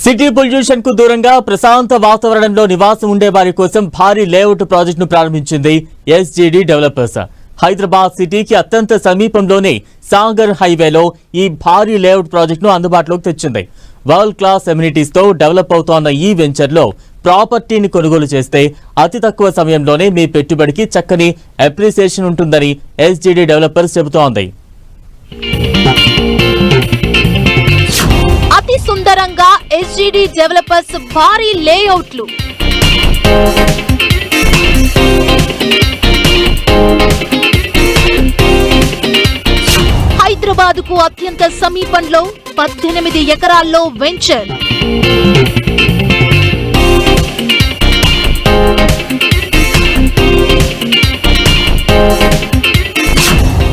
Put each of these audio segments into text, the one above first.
City pollution కు దూరంగా ప్రశాంత వాతావరణంలో నివాసం ఉండే వారి కోసం భారీ లేఅవుట్ ప్రాజెక్టును ప్రారంభించింది ఎస్జీడీ డెవలపర్స్. హైదరాబాద్ సిటీకి అత్యంత సమీపంలోనే సాగర్ హైవేలో ఈ భారీ లేఅవుట్ ప్రాజెక్టును అందుబాటులోకి తెచ్చింది. వరల్డ్ క్లాస్ ఎమ్యూనిటీస్ తో డెవలప్ అవుతోన్న ఈ వెంచర్ లో ప్రాపర్టీని కొనుగోలు చేస్తే అతి తక్కువ సమయంలోనే మీ పెట్టుబడికి చక్కని అప్రిసియేషన్ ఉంటుందని ఎస్జీడీ డెవలపర్స్ చెబుతోంది. అతి సుందరంగా ఎస్జీడీ డెవలపర్స్ భారీ లేఅవుట్లు. హైదరాబాద్ కు అత్యంత సమీపంలో 18 ఎకరాల్లో వెంచర్.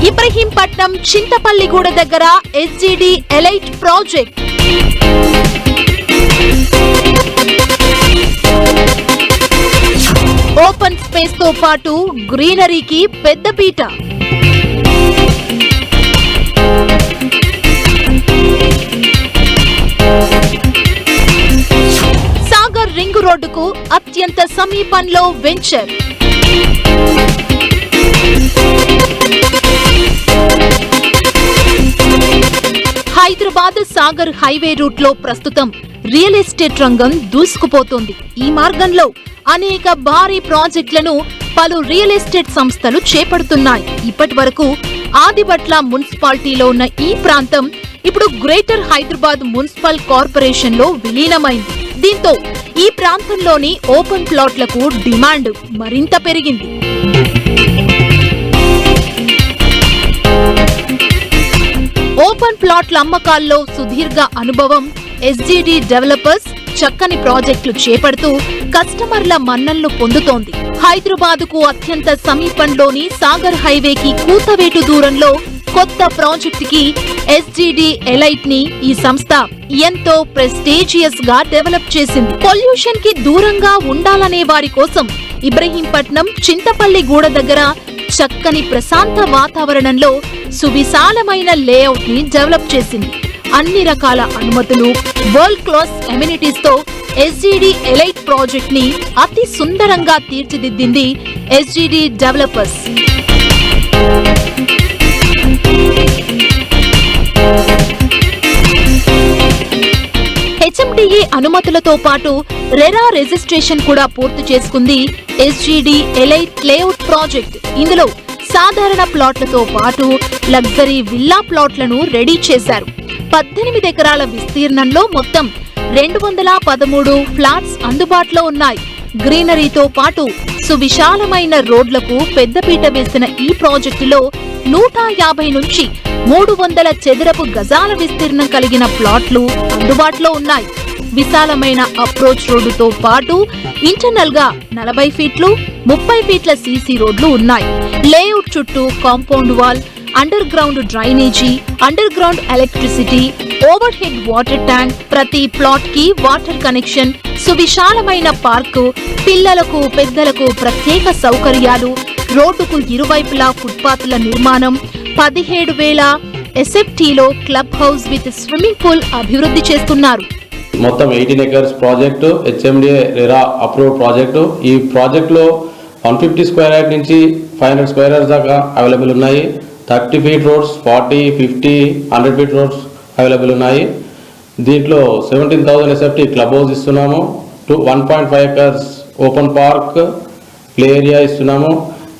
ఇబ్రహీంపట్నం చింతపల్లిగూడ దగ్గర SGD elite project. Open space తో పాటు గ్రీనరీకి పెద్దపీట. సాగర్ రింగ్ రోడ్డుకు అత్యంత సమీపంలో venture. Hyderabad Sagar highway route లో ప్రస్తుతం రియల్ ఎస్టేట్ రంగం దూసుకుపోతోంది. ఈ మార్గంలో అనేక భారీ ప్రాజెక్టులను పలు రియల్ ఎస్టేట్ సంస్థలు చేపడుతున్నాయి. ఇప్పటి వరకు ఆదిబట్ల మున్సిపాలిటీలో ఉన్న ఈ ప్రాంతం ఇప్పుడు గ్రేటర్ హైదరాబాద్ మున్సిపల్ కార్పొరేషన్ లో విలీనమైంది. దీంతో ఈ ప్రాంతంలోని ఓపెన్ ప్లాట్లకు డిమాండ్ మరింత పెరిగింది. ఓపెన్ ప్లాట్ల అమ్మకాల్లో సుదీర్ఘ అనుభవం ఎస్జీడీ డెవలపర్స్ చక్కని ప్రాజెక్టులు చేపడుతూ కస్టమర్ల మన్ననలు పొందుతోంది. హైదరాబాద్ కు అత్యంత సమీపంలోని సాగర్ హైవేకి కూతవేటు దూరంలో కొత్త ప్రాజెక్టుకి ఎస్జీడీ ఎలైట్ ని ఈ సంస్థ ఎంతో ప్రెస్టీజియస్ గా డెవలప్ చేసింది. పొల్యూషన్ కి దూరంగా ఉండాలనే వారి కోసం ఇబ్రహీంపట్నం చింతపల్లిగూడ దగ్గర చక్కని ప్రశాంత వాతావరణంలో సువిశాలమైన లేఅవుట్ ని డెవలప్ చేసింది. అన్ని రకాల అనుమతులు, వరల్డ్ క్లాస్ ఎమ్యూనిటీస్ తో ఎస్జీడీ ఎలైట్ ప్రాజెక్ట్ ని అతి సుందరంగా తీర్చిదిద్దింది ఎస్జీడీ డెవలపర్స్. హెచ్ఎండిఏ అనుమతులతో పాటు రెరా రిజిస్ట్రేషన్ కూడా పూర్తి చేసుకుంది ఎస్జీడీ ఎలైట్ లేఅవుట్ ప్రాజెక్ట్. ఇందులో సాధారణ ప్లాట్లతో పాటు లగ్జరీ విల్లా ప్లాట్లను రెడీ చేశారు. 18 ఎకరాల విస్తీర్ణంలో మొత్తం 213 ఫ్లాట్స్ అందుబాటులో ఉన్నాయి. గ్రీనరీతో పాటు సువిశాలమైన రోడ్లకు పెద్దపీట వేసిన ఈ ప్రాజెక్టులో 150 నుంచి 300 చదరపు గజాల విస్తీర్ణం కలిగిన ప్లాట్లు అందుబాటులో ఉన్నాయి. విశాలమైన అప్రోచ్ రోడ్డుతో పాటు ఇంటర్నల్ గా 40 ఫీట్లు 30 ఫీట్ల సీసీ రోడ్లు ఉన్నాయి. లేఅవుట్ చుట్టూ compound wall, underground drainage, underground electricity, overhead water tank, ప్రతి ప్లాట్ కి వాటర్ కనెక్షన్, సువిశాలమైన పార్కు, పిల్లలకు పెద్దలకు ప్రత్యేక సౌకర్యాలు, రోడ్డుకు ఇరువైపులా ఫుట్పాత్ల నిర్మాణం, 17,000 ఎస్ఎఫ్టీలో club house with swimming pool అభివృద్ధి చేస్తున్నారు. మొత్తం 18 acres project, HMDA RERA approve project. ఈ ప్రాజెక్టులో 150 స్క్వేర్ యార్డ్ నుంచి 500 స్క్వేర్ యార్డ్స్ దాకా అవైలబుల్ ఉన్నాయి. 30 feet roads, 40, 50, 100 feet roads available ఉన్నాయి. దీంట్లో 17,000 ఎస్ఎఫ్టీ క్లబ్ హౌస్ ఇస్తున్నాము. 1.5 acres open park play area ఇస్తున్నాము.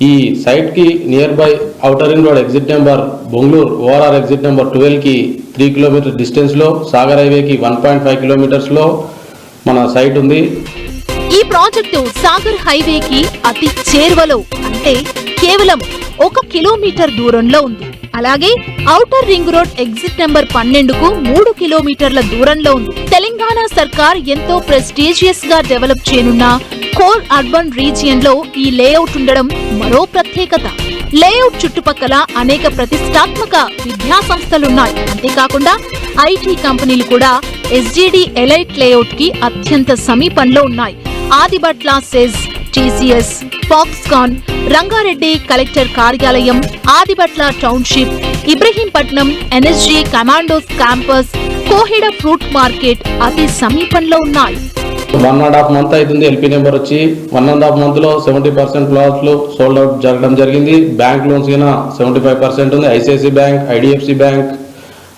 ఈ సైట్కి near by outer ring road exit number Bongaluru ORR exit number 12కి 3 కిలోమీటర్ డిస్టెన్స్లో, సాగర్ హైవేకి 1.5 కిలోమీటర్స్లో మన సైట్ ఉంది. ఈ ప్రాజెక్టు సాగర్ హైవేకి అతి చేరువలో, అంటే కేవలం 1 కిలోమీటర్ దూరంలో ఉంది. అలాగే outer ring road exit number 12కు 3 కిలోమీటర్ల దూరంలో ఉంది. తెలంగాణ సర్కార్ ఎంతో ప్రెస్టీజియస్ గా డెవలప్ చేయనున్న కోర్ అర్బన్ రీజియన్ లో ఈ లేఅవుట్ ఉండడం మరో ప్రత్యేకత. లేఅవుట్ చుట్టుపక్కల అనేక ప్రతిష్టాత్మక విద్యా సంస్థలున్నాయి. అంతేకాకుండా ఐటీ కంపెనీలు కూడా ఎస్జీడీ ఎలైట్ లేఅవుట్ కి అత్యంత సమీపంలో ఉన్నాయి. Adibatla SEZ, TCS, Foxconn, Rangareddy collector కార్యాలయం, Adibatla township, Ibrahimpatnam NSG commandos campus, Koheda fruit market అతి సమీపంలో ఉన్నాయి. 1.5 month అవుతుంది. ఎల్పీ నెంబర్ వచ్చి 1.5 month లో 70% ప్లాట్లు సోల్డ్ అవుట్ జరగడం జరిగింది. బ్యాంక్ లోన్స్ కింద 75% ఉంది. ఐసిఐసి బ్యాంక్, ఐడిఎఫ్సి బ్యాంక్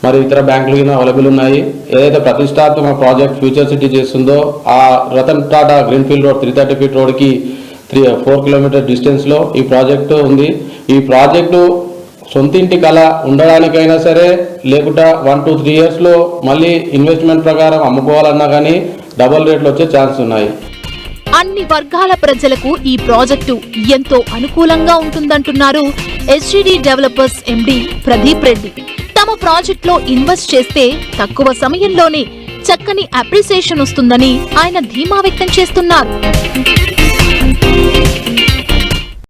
మరియు ఇతర బ్యాంకులు కింద అవైలబుల్ ఉన్నాయి. ఏదైతే ప్రతిష్టాత్మక ప్రాజెక్ట్ ఫ్యూచర్ సిటీ చేస్తుందో ఆ Ratan Tata greenfield road 330 feet రోడ్కి 4 kilometer డిస్టెన్స్లో ఈ ప్రాజెక్టు ఉంది. ఈ ప్రాజెక్టు సొంతింటి కళ ఉండడానికైనా సరే లేకుండా 1 to 3 yearsలో మళ్ళీ ఇన్వెస్ట్మెంట్ ప్రకారం అమ్ముకోవాలన్నా కానీ డబుల్ రేట్లు వచ్చే ఛాన్స్ ఉన్నాయి. అన్ని వర్గాల ప్రజలకు ఈ ప్రాజెక్టు ఎంతో అనుకూలంగా ఉంటుందంటున్నారు SGD developers MD Pradeep Reddy. తమ ప్రాజెక్టులో ఇన్వెస్ట్ చేస్తే తక్కువ సమయంలోనే చక్కని అప్రిసియేషన్ వస్తుందని ఆయన ధీమా వ్యక్తం చేస్తున్నారు.